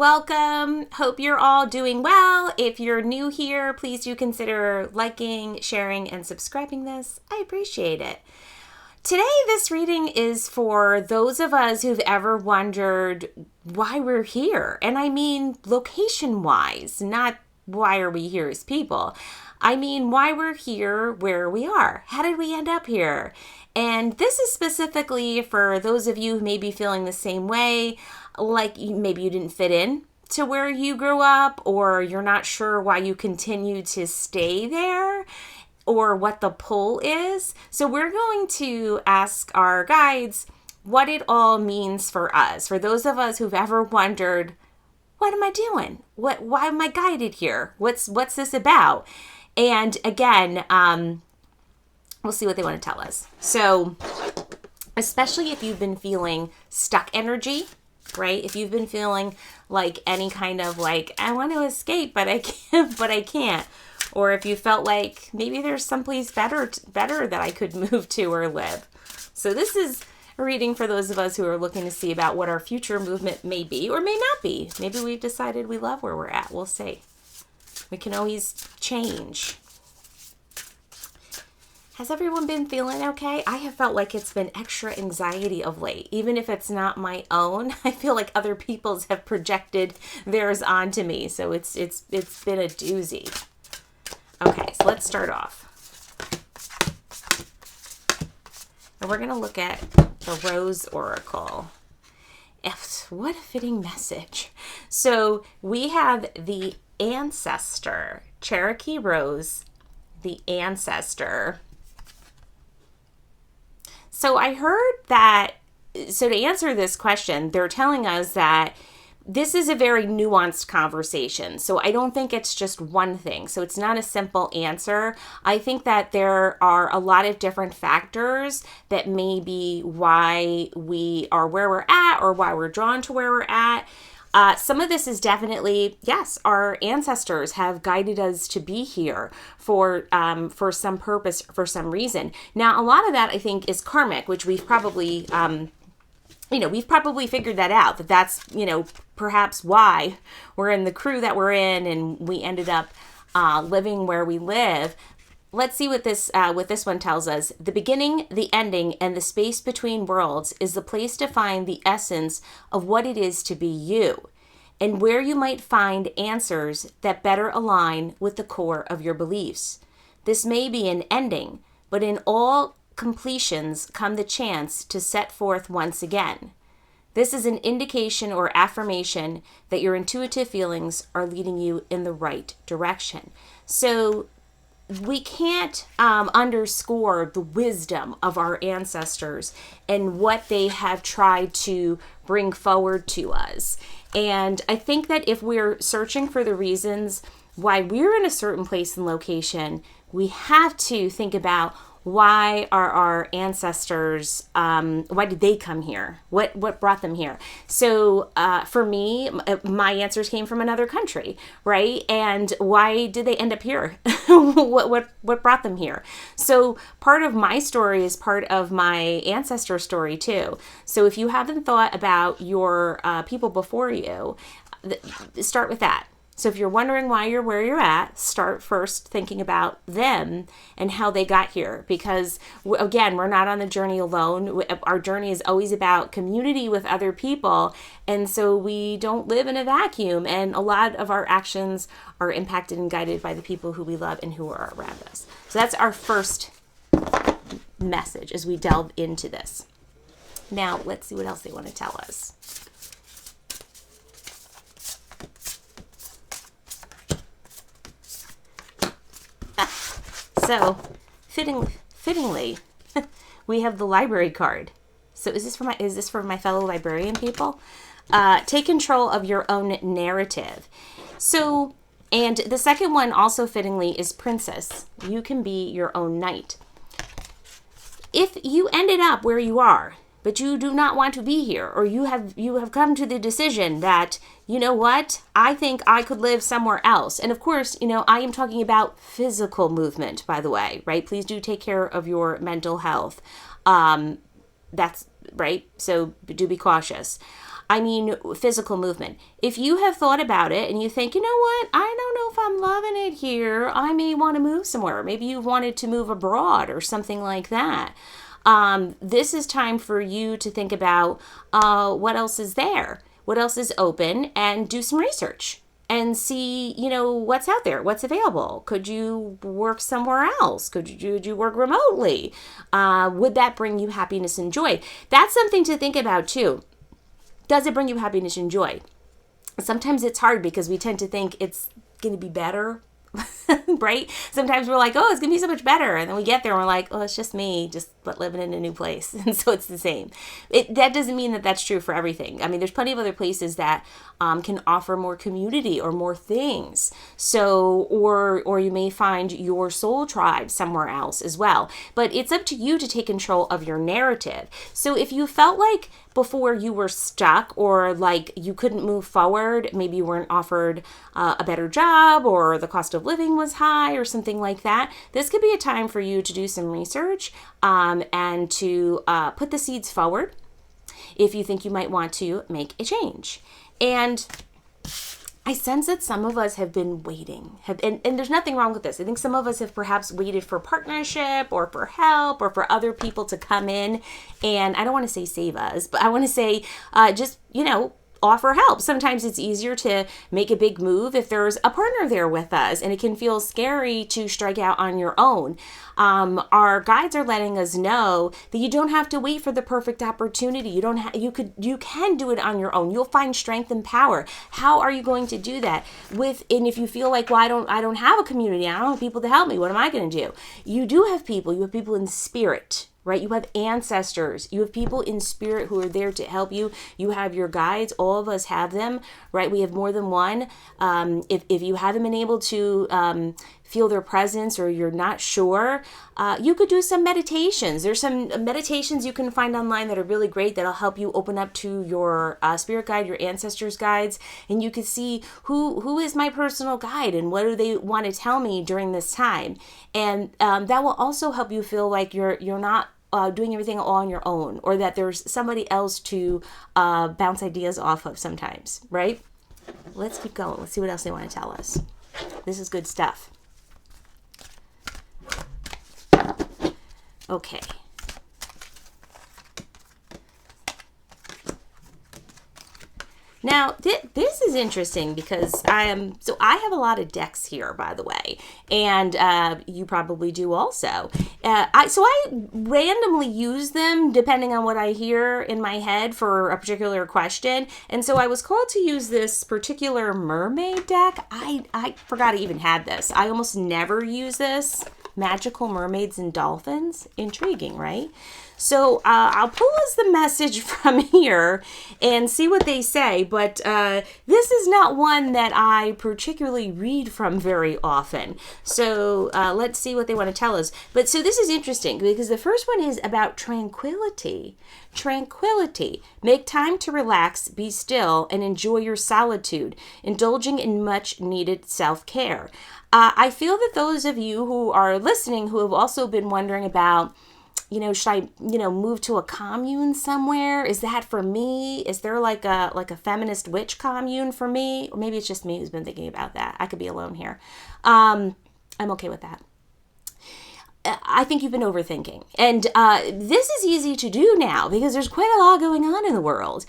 welcome. Hope you're all doing well. If you're new here, please do consider liking, sharing, and subscribing this. I appreciate it. Today, this reading is for those of us who've ever wondered why we're here. And I mean location-wise, not why are we here as people. I mean why we're here where we are. How did we end up here? And this is specifically for those of you who may be feeling the same way, like maybe you didn't fit in to where you grew up, or you're not sure why you continue to stay there, or what the pull is. So we're going to ask our guides what it all means for us. For those of us who've ever wondered, what am I doing? Why am I guided here? What's this about? And again, we'll see what they want to tell us. So especially if you've been feeling stuck energy, right? If you've been feeling like any kind of like, I want to escape, but I can't. Or if you felt like maybe there's someplace better that I could move to or live. So this is a reading for those of us who are looking to see about what our future movement may be or may not be. Maybe we've decided we love where we're at. We'll see. We can always change. Has everyone been feeling okay? I have felt like it's been extra anxiety of late. Even if it's not my own, I feel like other people's have projected theirs onto me. So it's been a doozy. Okay, so let's start off. And we're going to look at the Rose Oracle. What a fitting message. So we have the Ancestor, Cherokee Rose, the Ancestor. So I heard that, so to answer this question, they're telling us that this is a very nuanced conversation. So I don't think it's just one thing. So it's not a simple answer. I think that there are a lot of different factors that may be why we are where we're at or why we're drawn to where we're at. Some of this is definitely, yes, our ancestors have guided us to be here for some purpose, for some reason. Now, a lot of that I think is karmic, which we've probably we've probably figured that out, that's, perhaps why we're in the crew that we're in and we ended up living where we live. Let's see what this one tells us. The beginning, the ending, and the space between worlds is the place to find the essence of what it is to be you, and where you might find answers that better align with the core of your beliefs. This may be an ending, but in all completions come the chance to set forth once again. This is an indication or affirmation that your intuitive feelings are leading you in the right direction. So we can't underscore the wisdom of our ancestors and what they have tried to bring forward to us. And I think that if we're searching for the reasons why we're in a certain place and location, we have to think about, why are our ancestors, why did they come here? What brought them here? So for me, my answers came from another country, right? And why did they end up here? What brought them here? So part of my story is part of my ancestor story too. So if you haven't thought about your people before you, start with that. So if you're wondering why you're where you're at, start first thinking about them and how they got here. Because again, we're not on the journey alone. Our journey is always about community with other people. And so we don't live in a vacuum. And a lot of our actions are impacted and guided by the people who we love and who are around us. So that's our first message as we delve into this. Now, let's see what else they want to tell us. So, fittingly, we have the library card. So is this for my fellow librarian people? Take control of your own narrative. So, and the second one also fittingly is Princess. You can be your own knight. If you ended up where you are, but you do not want to be here, or you have come to the decision that, you know what, I think I could live somewhere else. And of course, I am talking about physical movement, by the way, right? Please do take care of your mental health. That's right. So do be cautious. I mean physical movement. If you have thought about it and you think, you know what, I don't know if I'm loving it here, I may want to move somewhere. Maybe you wanted to move abroad or something like that. This is time for you to think about what else is there, what else is open, and do some research and see, what's out there, what's available. Could you work somewhere else? Could you work remotely? Would that bring you happiness and joy? That's something to think about too. Does it bring you happiness and joy? Sometimes it's hard because we tend to think it's going to be better, right? Sometimes we're like, oh, it's going to be so much better. And then we get there and we're like, oh, it's just me, just living in a new place. And so it's the same. That doesn't mean that that's true for everything. I mean, there's plenty of other places that can offer more community or more things. So, or you may find your soul tribe somewhere else as well. But it's up to you to take control of your narrative. So if you felt like before you were stuck or like you couldn't move forward, maybe you weren't offered a better job or the cost of living was high or something like that, this could be a time for you to do some research and to put the seeds forward if you think you might want to make a change. And I sense that some of us have been waiting, and there's nothing wrong with this. I think some of us have perhaps waited for partnership or for help or for other people to come in. And I don't want to say save us, but I want to say just, offer help. Sometimes it's easier to make a big move if there's a partner there with us, and it can feel scary to strike out on your own. Our guides are letting us know that you don't have to wait for the perfect opportunity. You can do it on your own. You'll find strength and power. How are you going to do that? And if you feel like, well, I don't have a community, I don't have people to help me, what am I going to do? You do have people. You have people in spirit, right? You have ancestors. You have people in spirit who are there to help you. You have your guides. All of us have them, right? We have more than one. If you haven't been able to feel their presence or you're not sure, you could do some meditations. There's some meditations you can find online that are really great that'll help you open up to your spirit guide, your ancestors' guides, and you can see who is my personal guide and what do they want to tell me during this time. And that will also help you feel like you're not doing everything all on your own, or that there's somebody else to bounce ideas off of sometimes, right? Let's keep going. Let's see what else they want to tell us. This is good stuff. Okay. Now, this is interesting because I have a lot of decks here, by the way, and you probably do also. I randomly use them depending on what I hear in my head for a particular question, and so I was called to use this particular mermaid deck. I forgot I even had this. I almost never use this. Magical Mermaids and Dolphins. Intriguing, right? So I'll pull us the message from here and see what they say. But this is not one that I particularly read from very often. So let's see what they want to tell us. But so this is interesting because the first one is about tranquility. Tranquility. Make time to relax, be still, and enjoy your solitude, indulging in much needed self-care. I feel that those of you who are listening who have also been wondering about, should I, move to a commune somewhere? Is that for me? Is there like a feminist witch commune for me? Or maybe it's just me who's been thinking about that. I could be alone here. I'm okay with that. I think you've been overthinking. And this is easy to do now because there's quite a lot going on in the world.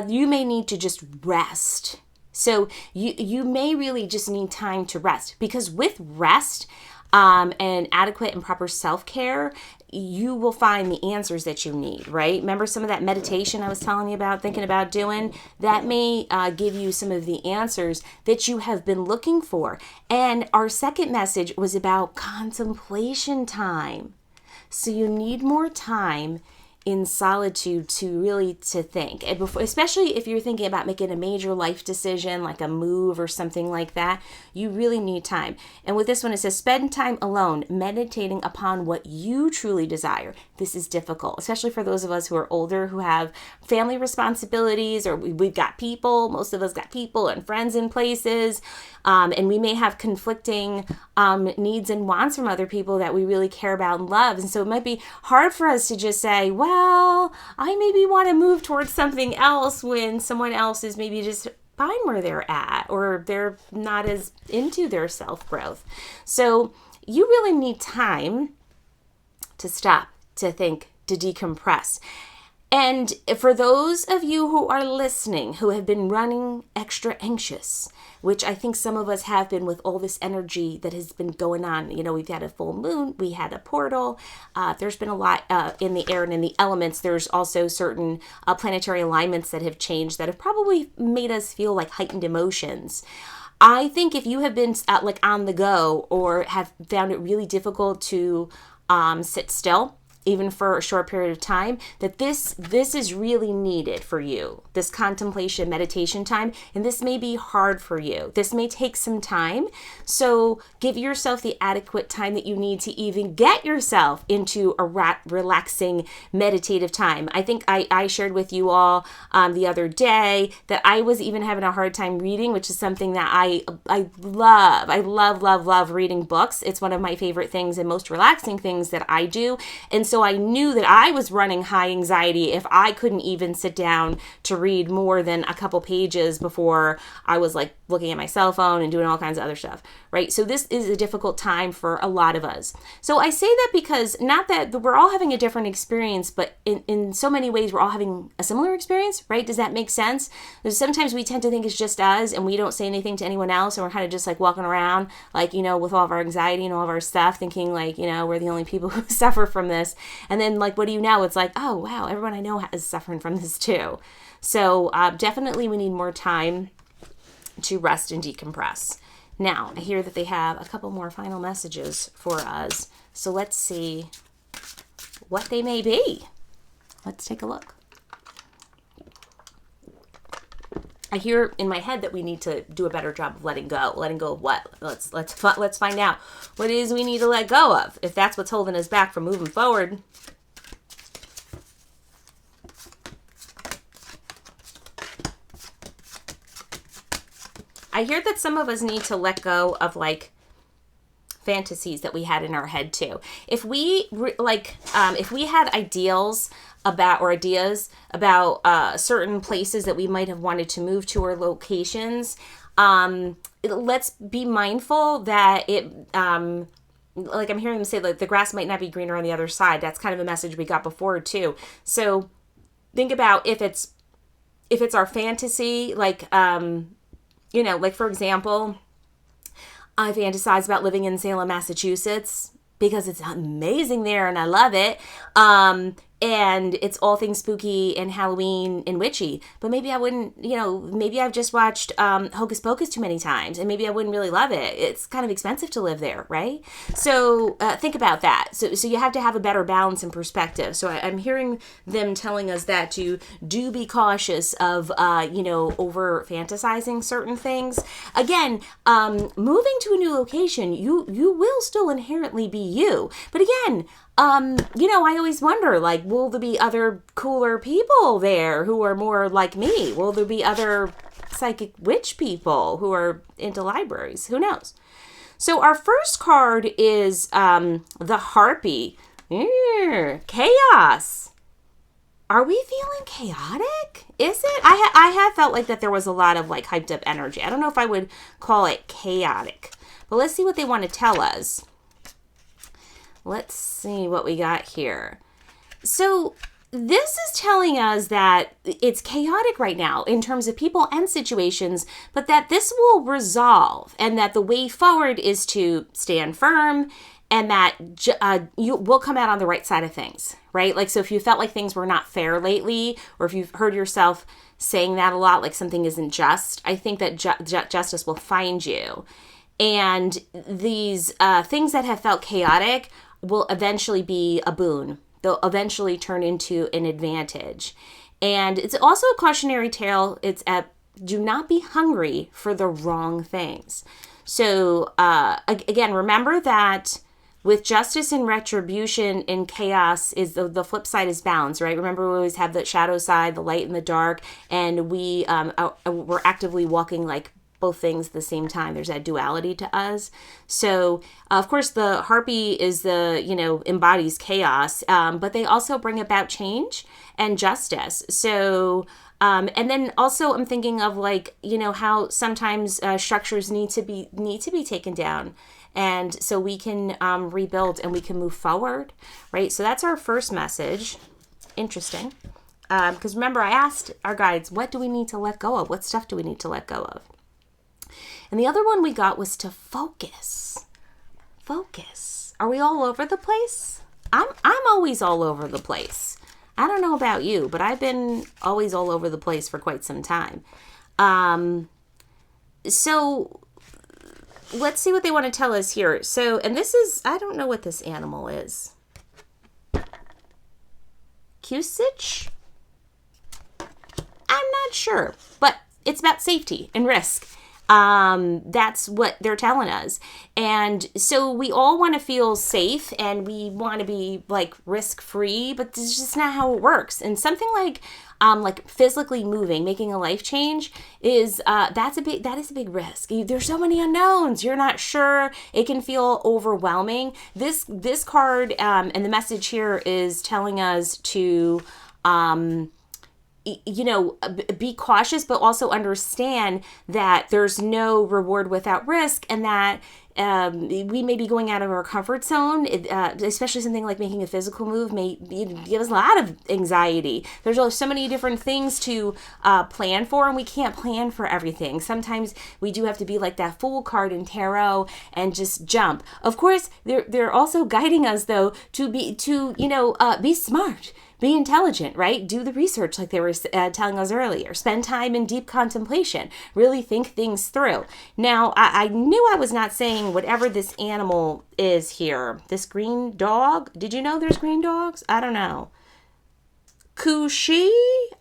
You may need to just rest. So you may really just need time to rest, because with rest and adequate and proper self-care, you will find the answers that you need, right? Remember some of that meditation I was telling you about, thinking about doing? That may give you some of the answers that you have been looking for. And our second message was about contemplation time. So you need more time in solitude to think, and especially if you're thinking about making a major life decision like a move or something like that, you really need time. And with this one, it says spend time alone meditating upon what you truly desire. This is difficult, especially for those of us who are older, who have family responsibilities, or we've got people, most of us got people and friends in places, and we may have conflicting needs and wants from other people that we really care about and love. And so it might be hard for us to just say, well, well, I maybe want to move towards something else when someone else is maybe just fine where they're at, or they're not as into their self-growth. So you really need time to stop, to think, to decompress. And for those of you who are listening, who have been running extra anxious, which I think some of us have been with all this energy that has been going on. You know, we've had a full moon, we had a portal. There's been a lot in the air and in the elements. There's also certain planetary alignments that have changed that have probably made us feel like heightened emotions. I think if you have been like on the go, or have found it really difficult to sit still, even for a short period of time, that this is really needed for you, this contemplation, meditation time, and this may be hard for you. This may take some time, so give yourself the adequate time that you need to even get yourself into a relaxing, meditative time. I think I shared with you all the other day that I was even having a hard time reading, which is something that I love. I love reading books. It's one of my favorite things and most relaxing things that I do, and so I knew that I was running high anxiety if I couldn't even sit down to read more than a couple pages before I was like looking at my cell phone and doing all kinds of other stuff, right? So this is a difficult time for a lot of us. So I say that because not that we're all having a different experience, but in so many ways we're all having a similar experience, right? Does that make sense? Because sometimes we tend to think it's just us and we don't say anything to anyone else, and we're kind of just like walking around like, you know, with all of our anxiety and all of our stuff, thinking like, you know, we're the only people who suffer from this. And then like, what do you know? It's like, oh, wow, everyone I know is suffering from this too. So definitely we need more time to rest and decompress. Now, I hear that they have a couple more final messages for us. So let's see what they may be. Let's take a look. I hear in my head that we need to do a better job of letting go. Letting go of what? Let's find out what it is we need to let go of, if that's what's holding us back from moving forward. I hear that some of us need to let go of like fantasies that we had in our head too. If we if we had ideas about certain places that we might have wanted to move to, or locations, let's be mindful that it like I'm hearing them say like the grass might not be greener on the other side. That's kind of a message we got before too. So think about if it's our fantasy, like you know, like for example, I fantasize about living in Salem, Massachusetts, because it's amazing there and I love it. And it's all things spooky and Halloween and witchy. But maybe I wouldn't, you know, maybe I've just watched Hocus Pocus too many times, and maybe I wouldn't really love it. It's kind of expensive to live there, right? So think about that. So you have to have a better balance and perspective. So I'm hearing them telling us that to do be cautious of, you know, over fantasizing certain things. Again, moving to a new location, you will still inherently be you. But again, you know, I always wonder, like, will there be other cooler people there who are more like me? Will there be other psychic witch people who are into libraries? Who knows? So our first card is the Harpy. Chaos. Are we feeling chaotic? Is it? I have felt like that there was a lot of like hyped up energy. I don't know if I would call it chaotic, but let's see what they want to tell us. Let's see what we got here. So this is telling us that it's chaotic right now in terms of people and situations, but that this will resolve, and that the way forward is to stand firm, and that you will come out on the right side of things, right? Like, so if you felt like things were not fair lately, or if you've heard yourself saying that a lot, like something isn't just, I think that justice will find you. And these things that have felt chaotic will eventually be a boon. They'll eventually turn into an advantage. And it's also a cautionary tale. It's do not be hungry for the wrong things. So again, remember that with justice and retribution and chaos is the flip side is balance, right? Remember, we always have the shadow side, the light and the dark, and we're actively walking like both things at the same time. There's that duality to us. So, of course, the harpy is embodies chaos, but they also bring about change and justice. So, and then also I'm thinking of how sometimes structures need to be taken down. And so we can rebuild and we can move forward, right? So that's our first message. Interesting. Because remember, I asked our guides, what do we need to let go of? What stuff do we need to let go of? And the other one we got was to focus. Focus. Are we all over the place? I'm always all over the place. I don't know about you, but I've been always all over the place for quite some time. So let's see what they want to tell us here. So, and this is, I don't know what this animal is. Cusich? I'm not sure, but it's about safety and risk. That's what they're telling us. And so we all want to feel safe and we want to be risk-free, but this is just not how it works. And something like physically moving, making a life change is, that is a big risk. There's so many unknowns. You're not sure. It can feel overwhelming. This card, and the message here is telling us to, be cautious, but also understand that there's no reward without risk, and that we may be going out of our comfort zone, especially something like making a physical move may give us a lot of anxiety. There's so many different things to plan for, and we can't plan for everything. Sometimes we do have to be like that Fool card in tarot and just jump. Of course, they're also guiding us though to be smart. Be intelligent, right? Do the research like they were telling us earlier. Spend time in deep contemplation. Really think things through. Now, I knew I was not saying whatever this animal is here. This green dog. Did you know there's green dogs? I don't know. Kushi?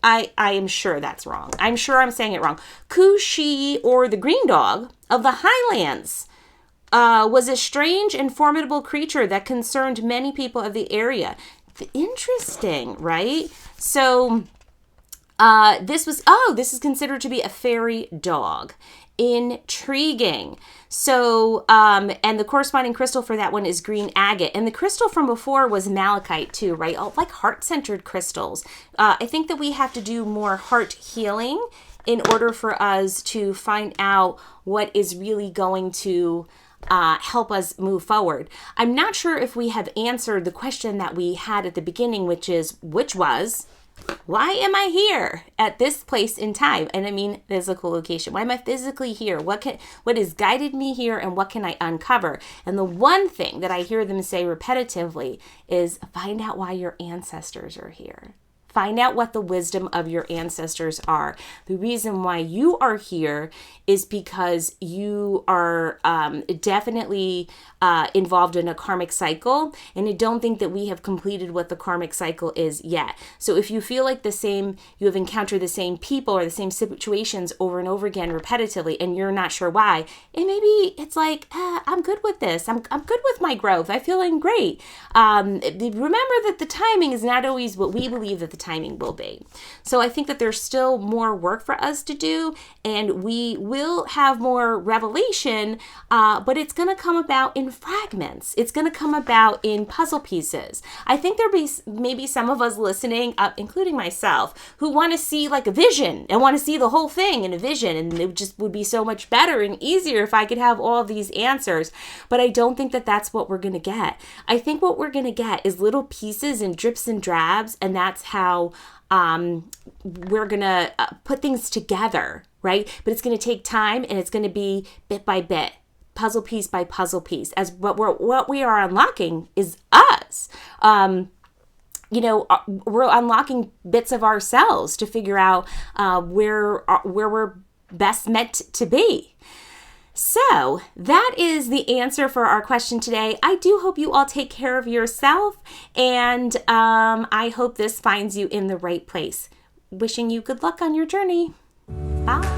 I am sure that's wrong. I'm sure I'm saying it wrong. Kushi, or the green dog of the Highlands, was a strange and formidable creature that concerned many people of the area. Interesting, right? So this is considered to be a fairy dog. Intriguing. So, and the corresponding crystal for that one is green agate. And the crystal from before was malachite too, right? All like heart-centered crystals. I think that we have to do more heart healing in order for us to find out what is really going to help us move forward. I'm not sure if we have answered the question that we had at the beginning, which was, why am I here at this place in time? And I mean physical location. Why am I physically here? What has guided me here, and what can I uncover? And the one thing that I hear them say repetitively is find out why your ancestors are here. Find out what the wisdom of your ancestors are. The reason why you are here is because you are definitely involved in a karmic cycle, and I don't think that we have completed what the karmic cycle is yet. So if you feel like you have encountered the same people or the same situations over and over again repetitively, and you're not sure why, and maybe it's like, I'm good with this. I'm good with my growth. I'm feeling great. Remember that the timing is not always what we believe that the timing will be. So I think that there's still more work for us to do, and we will have more revelation, but it's going to come about in fragments. It's going to come about in puzzle pieces. I think there be maybe some of us listening, including myself, who want to see like a vision and want to see the whole thing in a vision, and it just would be so much better and easier if I could have all of these answers. But I don't think that that's what we're going to get. I think what we're going to get is little pieces and drips and drabs, and that's how we're going to put things together, right? But it's going to take time, and it's going to be bit by bit, puzzle piece by puzzle piece, as what we are unlocking is us. We're unlocking bits of ourselves to figure out where we're best meant to be. So that is the answer for our question today. I do hope you all take care of yourself, and I hope this finds you in the right place. Wishing you good luck on your journey. Bye.